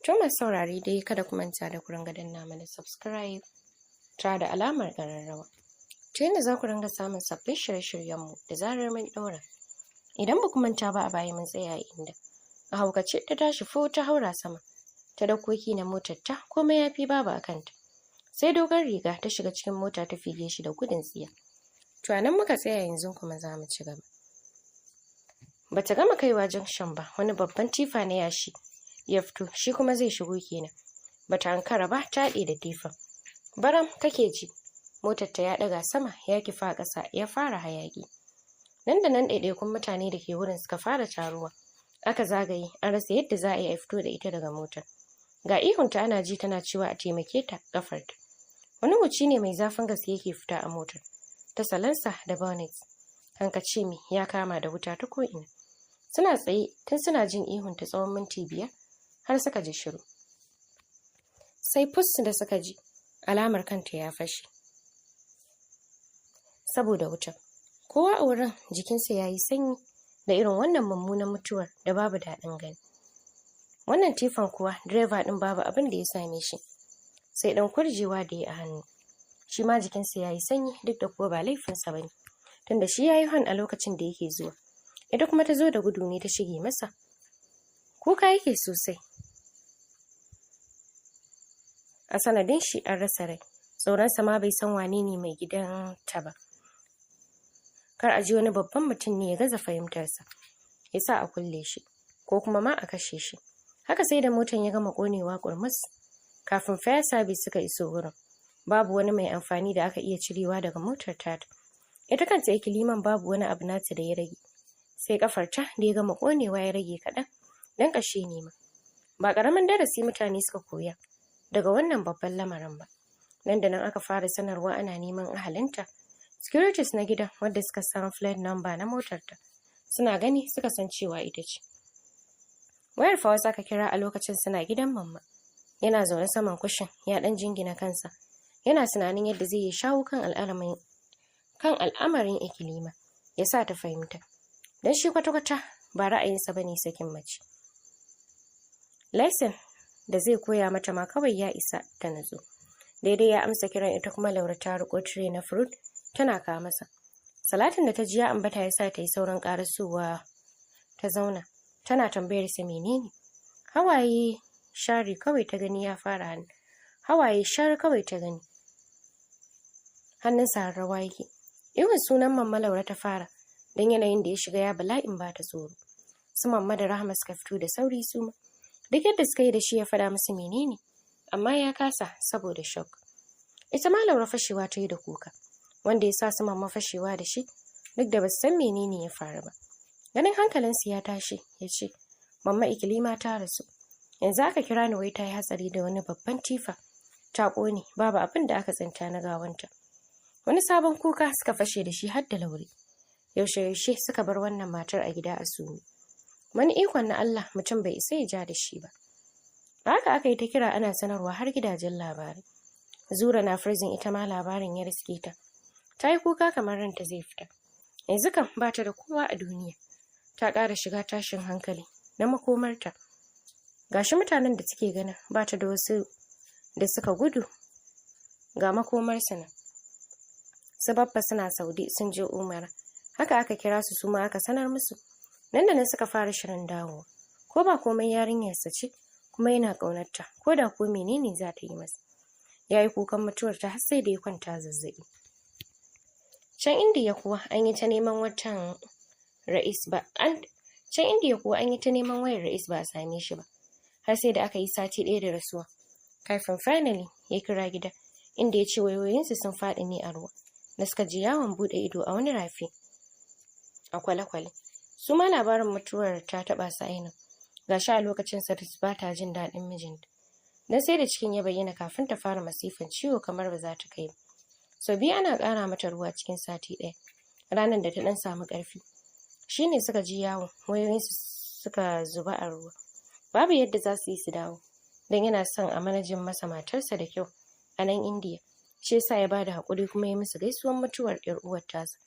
To masu saurare dai kada ku manta da ku ringa danna mana subscribe tare da alamar ƙararrawa. Ta yadda za ku ringa samun sabbin shirye-shiryenmu da zarar mun ɗora. Idan ba ku manta ba a baya mun tsaya inda a haukace ta tashi fo ta haura sama ta dakoki na motar ta komai ya fi babu a kanta. Sai dogon riga ta shiga cikin mota ta fige shi da gudun tsiya. To a nan muka tsaya yanzu kuma za mu ci gaba. Bata gama kaiwa junction ba wani babban tifa na yashi ya fito shi kuma zai shigo kenan. Bata ankara ba ta haɗe da tifan. Baram kake ji motar ta ya ɗaga sama ya kifa ƙasa ya fara hayaƙi. Nan da nan ɗaiɗaikun mutane da ke wurin suka fara taruwa. Aka zagaye an rasa yadda za a yi a fito da ita daga motar. Ga ihunta ana ji tana cewa a taimake ta ƙafarta. Wani wuci ne mai zafin gaske yake fita a motar. Ta salansa da bonnet. Hankace mi ya kama da wuta ta ko'ina. Suna tsaye tun suna jin ihunta tsawon minti 5 har suka ji shiru. Sai fus da suka ji alamar kanta ya fashe. Saboda wutar. Kowa a wurin jikinsa ya yi sanyi da irin wannan mummunan mutuwar da babu daɗin gani. Wannan tifan kuwa direba ɗin babu abin da ya same shi. Sai ɗan kurjewa da ya a hannu. Shi ma jikinsa ya yi sanyi duk da kuwa ba laifinsa ba ne. Tunda shi ya yi hon a lokacin da yake zuwa. Ita kuma ta zo da gudu ne ta shige masa. Kuka yake sosai. A sanadin shi an rasa rai. Tsoronsa ma bai san wane ne mai gidan ta ba. Kar a ji wani babban mutum ne ya gaza fahimtarsa. Ya sa a kulle shi. Ko kuma ma a kashe shi. Haka sai da motan ya gama ƙonewa ƙurmus. Kafin fire service suka iso wurin. Babu wani mai amfani da aka iya cirewa daga motar tata. Ita kanta Ikiliman babu wani abu nata da ya rage. Sai kafarta da ya gama ƙonewa ya rage kaɗan. Dan ƙashe ne ma. Ba ƙaramin darasi mutane suka koya daga wannan babban lamarin ba. Nan da nan aka fara sanarwa ana neman ahalinta. Securities na gidan wadda suka san plate number na motarta. Suna gani suka san cewa ita ce. Wayar Fawaz aka kira a lokacin suna gidan mamma. Yana zaune saman kushin ya ɗan jingina kansa. Yana tunanin yadda zai yi shawo kan al'amarin Ikilima. Ya sa ta fahimta. Don shi kwata-kwata ba ra'ayinsa ba ne sakin mace. Lesson da zai koya mata ma kawai ya isa ta natsu. Daidai ya amsa kiran ita kuma Laura ta riko tire na fruit tana kawo masa. Salatin da ta ji ya ambata ya sa ta yi sauran ƙarasowa ta zauna. Tana tambayar sa menene? Hawaye shari kawai ta gani ya fara hannu. Hawaye shari kawai ta gani. Hannunsa har rawa yake. Iwin sunan mamma Laura ta fara. Don yanayin da ya shiga ya bala'in ba ta tsoro. Su mamma da Rahama suka fito da sauri su ma. Duk yadda suka yi da shi ya faɗa musu menene. Amma ya kasa saboda shock. Ita ma Laura fashewa ta yi da kuka. Wanda ya sa su mamma fashewa da shi duk da ba su san menene ya faru ba. Ganin hankalinsu ya tashi ya ce, Mamma Ikilima ta rasu. Yanzu aka kira ni wai ta yi hatsari da wani babban tifa. Ta ƙone babu abin da aka tsinta na gawanta. Wani sabon kuka suka fashe da shi har da Laure. Yaushe suka bar wannan matar a gida a sumi. Wani ikon na Allah mutum bai isa ya ja da shi ba. Haka aka yi ta kira ana sanarwa har gidajen labarai. Zura na firzin ita ma labarin ya riske ta. Ta yi kuka kamar ranta zai fita. Yanzu kan ba ta da kowa a duniya. Ta ƙara shiga tashin hankali na makomarta. Gashi mutanen da suke ganin ba ta da wasu da suka gudu ga makomarsa nan. Su babba suna Saudi sun je Umara. Haka aka kira su ma aka sanar musu. Nan da nan suka fara shirin dawowa. Ko ba komai yarinyarsa ce kuma yana ƙaunarta ko da ko menene za ta yi masa. Ya yi kukan mutuwarta har sai da ya kwanta zazzaɓi. Can Indiya kuwa an yi ta neman watan Ra'is ba. Can Indiya kuwa an yi ta neman wayar Ra'is ba a same shi ba. Har sai da aka yi sati 1 da rasuwa. Kafin finally ya kira gida inda ya ce wayoyinsu sun faɗi ne a ruwa. Da suka je yawon buɗe ido a wani rafi. A kwale-kwale. Su ma labarin mutuwar ta taɓa su ainihin. Gashi a lokacin Saris ba ta jin daɗin mijinta. Dan sai da cikin ya bayyana kafin ta fara masifan ciwo kamar ba za ta kai ba. Sau 2 ana ƙara mata ruwa cikin sati 1. Ranar da ta ɗan samu ƙarfi. Shi ne suka ji yawo, wayoyinsu suka zuba a ruwa. Babu yadda za su yi su dawo. Don yana son a manajin masa matarsa da kyau a nan Indiya. Shi yasa ya bada haƙuri kuma ya musu gaisuwan mutuwar 'yar uwar tasa.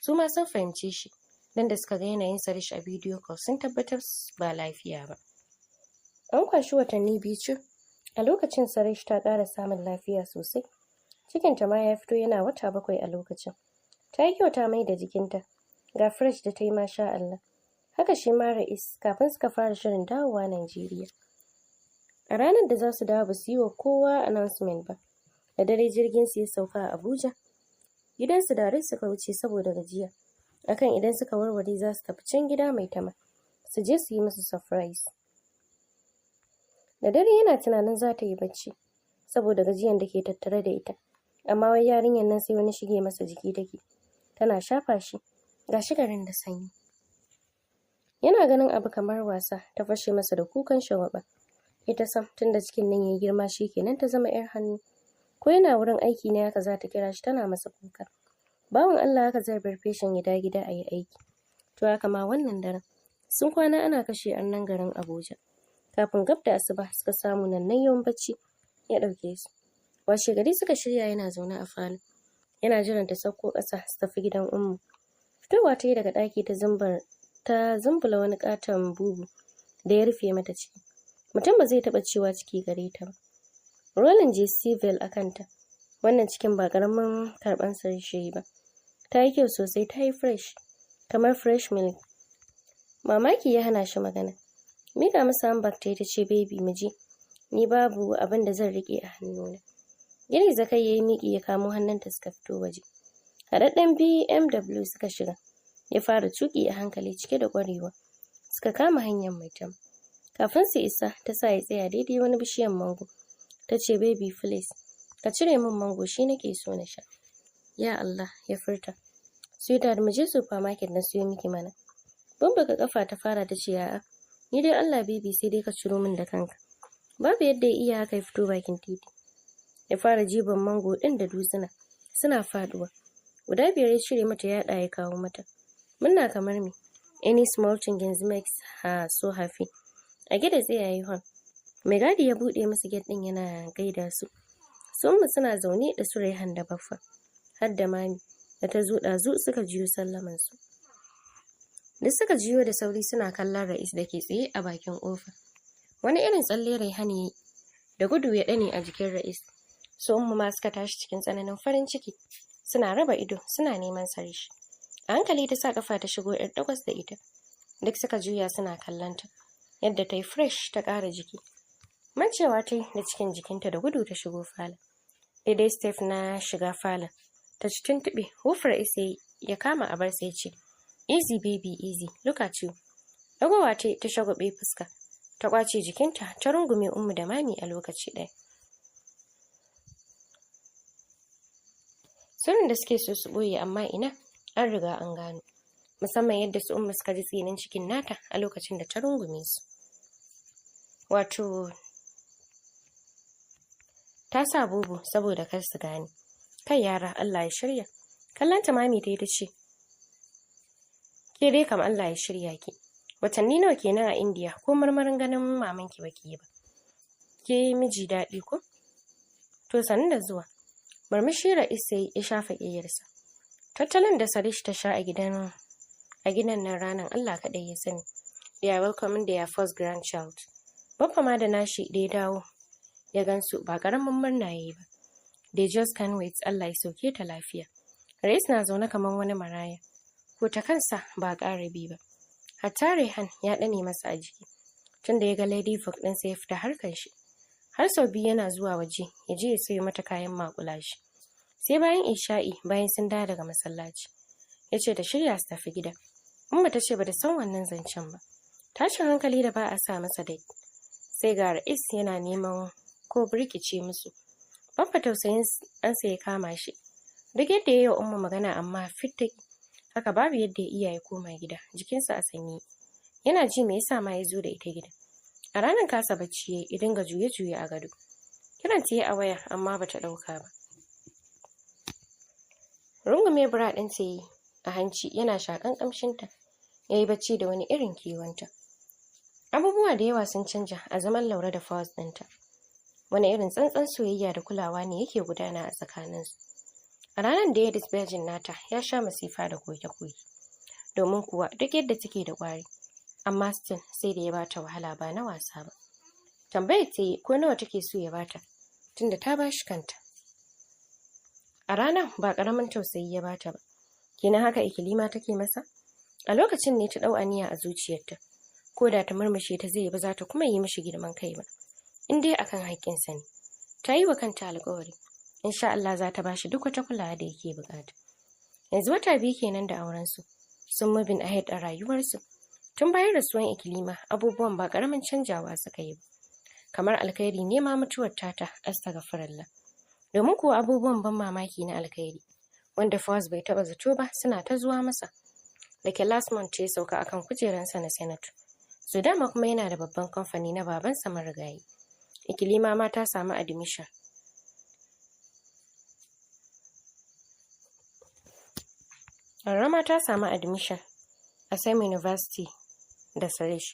Su ma sun fahimce shi. Dan da suka ga yanayin Sarish a bidiyo call sun tabbatar ba lafiya ba. An kwashi watanni 2 cur. A lokacin Sarish ta ƙara samun lafiya sosai. Cikinta ma ya fito yana wata 7 a lokacin. Ta yi kyau ta mai da jikinta. Ga fresh da ta yi masha Allah. Haka shi ma Ra'is kafin suka fara shirin dawowa Najeriya. A ranar da za su dawo ba su yi wa kowa announcement ba. Da dare jirgin su ya sauka a Abuja. Gidansu da rai suka wuce saboda gajiya. Akan idan suka warware za su tafi can gida mai tama. Su je su yi musu surprise. Da dare yana tunanin za ta yi bacci saboda gajiyan da ke tattare da ita. Amma wai yarinyar nan sai wani shige masa jiki take. Tana shafa shi. Ga shi garin da sanyi. Yana ganin abu kamar wasa ta fashe masa da kukan shagwaba. Ita sam tunda cikin nan yayi girma shikenan ta zama 'yar hannu. Ko yana wurin aiki ne haka za ta kira shi tana masa kuka. Bawan Allah haka zai bar feshin gida a yi aiki. To haka ma wannan daren. Sun kwana ana kashe annan garin Abuja. Kafin gab da asuba suka samu nan yawan bacci ya ɗauke su. Washe gari suka shirya yana zaune a falo. Yana jiran ta sauko ƙasa su tafi gidan Ummu. Fitowa ta yi daga ɗaki ta zumbula wani ƙaton bubu da ya rufe mata ciki. Mutum ba zai taɓa cewa ciki gare ta ba. Rolling Jesivel a kanta. Wannan cikin ba ƙaramin karɓan sarshe ba. Ta yi kyau sosai, ta yi fresh, kamar fresh milk. Mamaki ya hana shi magana. Mika masa handbag ta ce, baby mu je. Ni babu abin da zan riƙe a hannuna. Girgiza kai ya yi miƙi ya kamo hannunta suka fito waje. Haɗaɗɗen BMW suka shiga. Ya fara tuƙi a hankali cike da ƙwarewa. Suka kama hanyar mai tam. Kafin su isa, ta sa ya tsaya daidai wani bishiyan mango. Ta ce, baby please, ka cire min mango shi nake so na sha. Ya Allah, ya furta. Sweetheart, mu je supermarket na siyo miki mana. Bambaga kafa ta fara ta ce, a'a, ni dai Allah baby sai dai ka ciro min da kanka. Babu yadda ya iya haka ya fito bakin titi. Ya fara jiban mango ɗin da dutsuna. Suna faduwa. Guda 5 ya cire mata ya ya kawo mata. Muna kamar me? Any small thing makes her so happy. A gida sai yayi hon. Mai gadi ya buɗe musu gate ɗin yana gaida su. Su suna zaune da su Raihan da Baffa. Har da Mami da ta zo ɗazu suka jiyo sallaman su. Duk suka jiyo da sauri suna kallon Ra'is da ke tsaye a bakin ƙofa. Wani irin tsalle Raihan yayi da gudu ya ɗane a jikin Ra'is. Su ma suka tashi cikin tsananin farin ciki. Suna raba ido suna neman Sarish. A hankali ta sa kafa ta shigo 'yar dagwas da ita. Duk suka juya suna kallon ta. Yadda ta yi fresh ta ƙara jiki. Mancewa ta yi da cikin jikinta da gudu ta shigo falon. Daidai Steph na shiga falon. Ta ci tuntuɓe, wufar isa ya kama a bar sai ce, easy baby easy, look at you. Dagowa ta shagwabe fuska. Ta ƙwace jikinta ta rungume Ummu da Mami a lokaci ɗaya. Sirrin da suke so su ɓoye amma ina an riga an gano. Musamman yadda su Ummu suka ji tsinin cikin nata a lokacin da ta rungume su. Wato ta sa bubu saboda kar su gane. Kai yara Allah ya shirya. Kallanta Mami ta ce, ke dai kam Allah ya shirya ki. Watanni nawa kenan a Indiya ko marmarin ganin mamanki baki yi ba. Ke miji daɗi ko? To sanin da zuwa. Murmushi Ra'is ya shafa ƙiyarsa. Tattalin da Sarish ta sha a gidan nan ranar Allah kaɗai ya sani. They are welcoming their first grandchild. Baffa ma da nashi da ya dawo ya gansu ba ƙaramin murna yayi ba. They just can't wait Allah ya sauke ta lafiya. Ra'is na zaune kamar wani maraya. Ko ta kansa ba ƙarabi ba. Hatta Rehan ya ɗane masa a jiki. Tunda ya ga Lady Folk ɗinsa ya fita harkar shi. Har sau 2 yana zuwa waje ya je ya sayo mata kayan makulashi. Sai bayan isha'i bayan sun dawo daga masallaci. Ya ce ta shirya su tafi gida. Umma ta ce ba ta san wannan zancen ba. Tashin hankali da ba a sa masa dai. Sai ga Ra'is yana neman ko birkice musu. Baffa tausayin ɗansa ya kama shi. Duk yadda ya yi wa Umma magana amma fitta haka babu yadda ya iya ya koma gida. Jikinsa a sanye. Yana ji me yasa ma ya zo da ita gida. A ranar kasa bacci ya dinga juye-juye a gado. Kiran ta yi a waya amma bata ɗauka ba. Rungume bura ɗin ta yi a hanci yana shakan ƙamshinta. Ya yi bacci da wani irin kewanta. Abubuwa da yawa sun canja a zaman Laure da Fawaz ɗinta. Wani irin tsantsan soyayya da kulawa ne yake gudana a tsakaninsu. A ranar da ya disbejin nata ya sha masifa da koke-koke. Domin kuwa duk yadda take da ƙwari. Amma still sai da ya bata wahala ba na wasa ba. Tambayar ta yi ko nawa take so ya bata, tunda ta bashi kanta. A ranar ba ƙaramin tausayi ya bata ba. Kenan haka Ikilima take masa? A lokacin ne ta ɗau aniya a zuciyarta. Ko da ta murmushe ta zai ba za ta kuma yi mishi girman kai ba. In dai akan haƙƙinsa ne. Ta yi wa kanta alƙawari. Insha Allah za ta bashi duk wata kulawa da yake buƙata. Yanzu wata 2 kenan da aurensu. Sun moving ahead a rayuwarsu. Tun bayan rasuwan Ikilima, abubuwan ba ƙaramin canjawa suka yi ba. Kamar alkhairi ne ma mutuwar tata, astaghfirullah. Domin kuwa abubuwan ban mamaki na alkhairi, wanda Fawaz bai taɓa zato ba, suna ta zuwa masa. Da ke last month ya sauka akan kujeransa na Senate. So dama kuma yana da babban kamfani na babansa marigayi. Ikilima ma ta samu admission. Rama ta samu admission a Sam University da Suresh.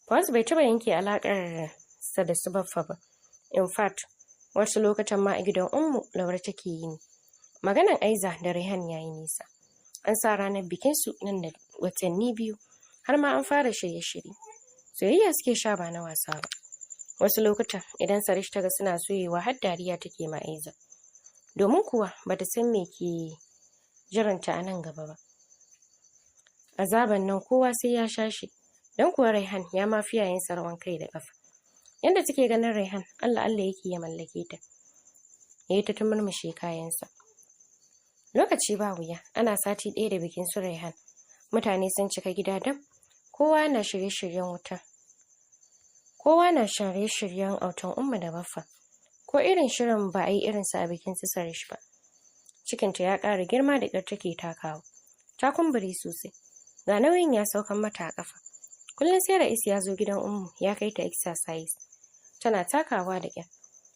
Fawaz bai taɓa yanke alaƙar sa da su baffa ba. In fact, wasu lokutan ma a gidan Ummu Laure take yi ne. Maganan Aiza da Rehan yayi nisa. An sa ranar bikinsu nan da watanni 2, har ma an fara shirye-shirye. Soyayya suke sha ba na wasa ba. Wasu lokutan idan Sarish ta ga suna soyewa har dariya take ma Aiza. Domin kuwa ba ta san me ke jiranta a nan gaba ba. Azaban nan kowa sai ya sha shi. Don kuwa Rehan ya ma fi yayin rawan kai da ƙafa. Yanda take ganin Rehan, Allah yake ya mallake ta. Yayi ta murmushe kayansa. Lokaci ba wuya, ana sati 1 da bikin su Rehan. Mutane sun cika gida dam. Kowa na shirye-shiryen autan Umma da Baffa. Ko irin shirin ba a yi irinsa a bikin su Sarish ba. Cikinta ya ƙara girma da ƙyar take takawa. Ta kumbure sosai. Ga nauyin ya saukan mata a ƙafa. Kullum sai Ra'is ya zo gidan Ummu ya kai ta exercise. Tana takawa da ƙyar.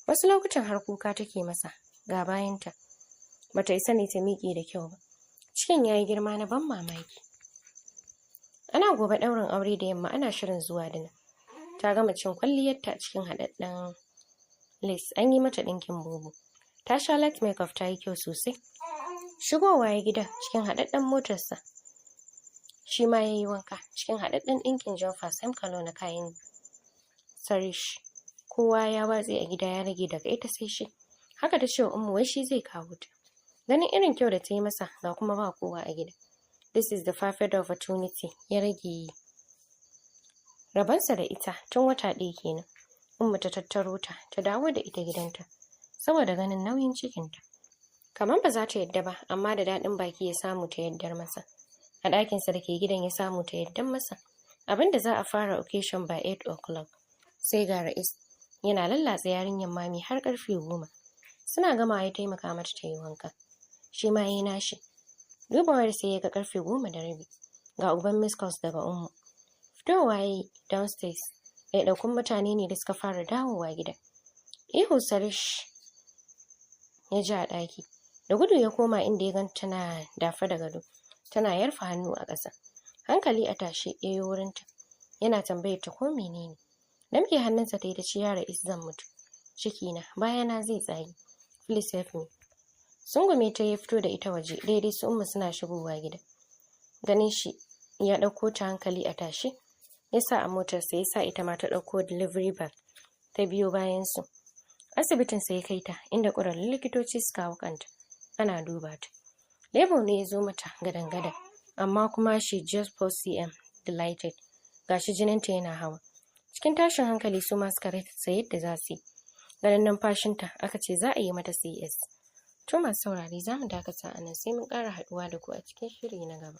Wasu lokutan har kuka take masa ga bayanta. Bata isa ne ta miƙe da kyau ba. Cikin yayi girma na ban mamaki. Ana gobe ɗaurin aure da yamma ana shirin zuwa dina. Ta gama cin kwalliyarta a cikin haɗaɗɗen lace, an yi mata ɗinkin bubu. Ta sha light makeup ta yi kyau sosai. Shigowa ya gida cikin haɗaɗɗen motarsa. Shi ma ya yi wanka cikin haɗaɗɗen ɗinkin jamfa same color na kayan Sarish. Kowa ya watse a gida ya rage daga ita sai shi. Haka ta ce wa Ummu wai shi zai kawo ta. Ganin irin kyau da ta yi masa ga kuma ba kowa a gida. This is the perfect opportunity ya rage yi. Rabansa da ita tun wata 1 kenan. Ummu ta tattaro ta dawo da ita gidanta saboda ganin nauyin cikinta. Kamar ba za ta yadda ba, amma da daɗin baki ya samu ta yaddar masa. A ɗakinsa da ke gidan ya samu ta yaddar masa. Abin da za a fara occasion by 8 o'clock. Sai ga Ra'is yana lallatsa yarinyar mami har ƙarfe 10. Suna gama ya taimaka mata ta yi wanka. Shi ma yayi nashi. Dubawar sai ya ga ƙarfe 10:30. Ga uban Miss Calls daga Ummu. Fitowa yayi downstairs. Ɗaiɗaikun mutane ne da suka fara dawowa gida. Ihu Sarish ya ji a ɗaki. Da gudu ya koma inda ya ganta tana dafa da gado. Tana yarfa hannu a ƙasa. Hankali a tashe ya yi wurinta. Yana tambayar ta ko menene. Damƙe hannunsa ta yi ta ce ya Ra'is zan mutu. Cikina, bayana zai tsage. Please help me. Sungume ta ya fito da ita waje daidai su Ummu suna shigowa gida. Ganin shi ya ɗauko ta hankali a tashe. Ya sa a motarsa ya sa ita ma ta ɗauko delivery bag ta biyo bayansu. Asibitinsa ya kai ta inda ƙwararrun likitoci suka hau kanta. Ana duba ta. Lebo ne ya zo mata gadan-gadan, amma kuma she just 4 cm delighted. Gashi jininta yana hawa. Cikin tashin hankali su ma suka rasa yadda za su yi. Ganin numfashinta aka ce za a yi mata CS. To masu saurare za mu dakata a nan sai mun ƙara haɗuwa da ku a cikin shiri na gaba.